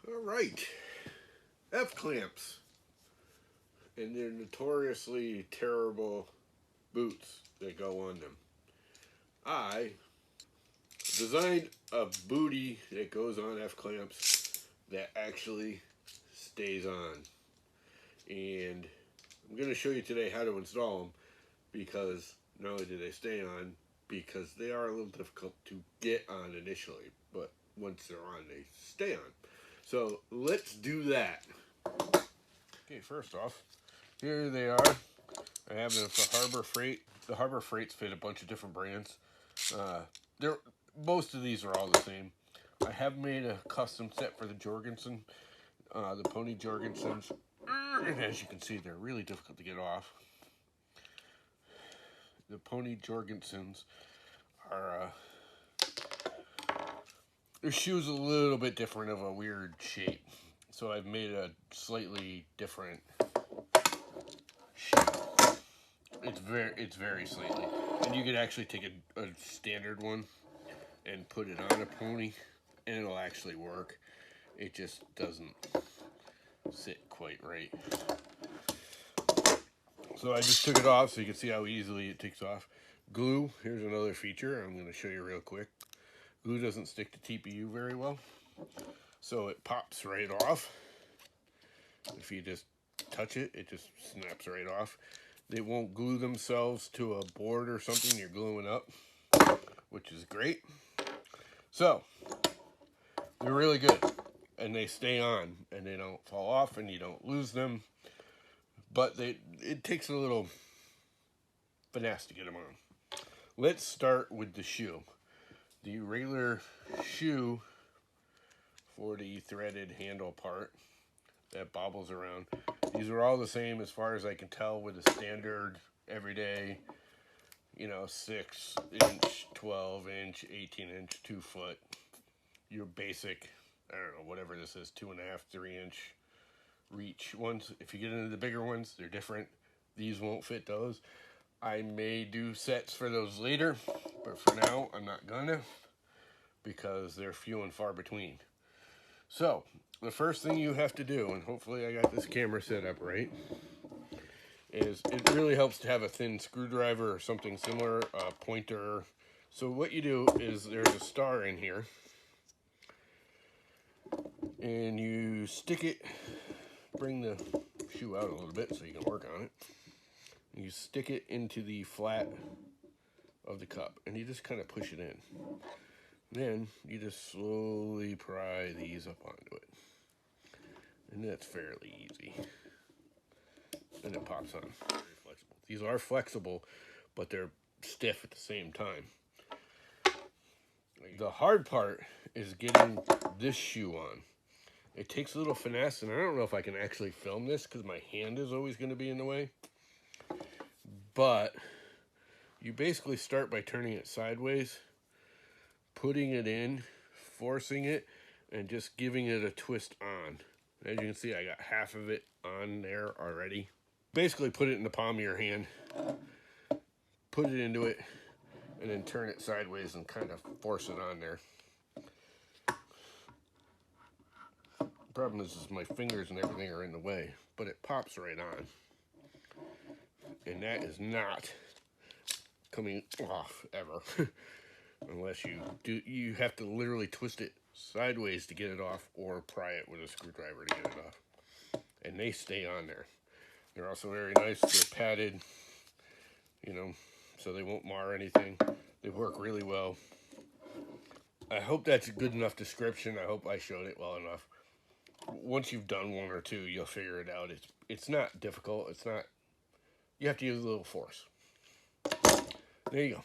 All right, F-clamps and their notoriously terrible boots that go on them. I designed a bootie that goes on F-clamps that actually stays on. And I'm going to show you today how to install them, because not only do they stay on, because they are a little difficult to get on initially, but once they're on, they stay on. So let's do that. Okay, first off, here they are. I have them for Harbor Freight. The Harbor Freights fit a bunch of different brands. Most of these are all the same. I have made a custom set for the Jorgensen, the Pony Jorgensens. And as you can see, they're really difficult to get off. The Pony Jorgensens are, their shoe's a little bit different, of a weird shape. So I've made a slightly different shoe. It's very slightly. And you could actually take a standard one and put it on a pony, and it'll actually work. It just doesn't sit quite right. So I just took it off so you can see how easily it takes off. Glue, here's another feature I'm going to show you real quick. Glue doesn't stick to TPU very well, so it pops right off. If you just touch it, it just snaps right off. They won't glue themselves to a board or something you're gluing up, which is great. So they're really good, and they stay on, and they don't fall off, and you don't lose them. But it takes a little finesse to get them on. Let's start with the shoe. The regular shoe for the threaded handle part that bobbles around. These are all the same as far as I can tell, with a standard everyday, 6-inch, 12-inch, 18-inch, 2-foot. Your basic, I don't know, whatever this is, 2.5, 3-inch reach ones. If you get into the bigger ones, they're different. These won't fit those. I may do sets for those later, but for now I'm not gonna, because they're few and far between. So the first thing you have to do, and hopefully I got this camera set up right, is it really helps to have a thin screwdriver or something similar, a pointer. So what you do is, there's a star in here, and you stick it, bring the shoe out a little bit so you can work on it. You stick it into the flat of the cup, and you just kind of push it in. Then you just slowly pry these up onto it, and that's fairly easy. And it pops on. Very flexible. These are flexible, but they're stiff at the same time. The hard part is getting this shoe on. It takes a little finesse, and I don't know if I can actually film this because my hand is always going to be in the way. But you basically start by turning it sideways, putting it in, forcing it, and just giving it a twist on. As you can see, I got half of it on there already. Basically put it in the palm of your hand, put it into it, and then turn it sideways and kind of force it on there. The problem is my fingers and everything are in the way, but it pops right on. And that is not coming off ever. Unless you have to literally twist it sideways to get it off, or pry it with a screwdriver to get it off. And they stay on there. They're also very nice. They're padded, so they won't mar anything. They work really well. I hope that's a good enough description. I hope I showed it well enough. Once you've done one or two, you'll figure it out. It's not difficult. You have to use a little force. There you go.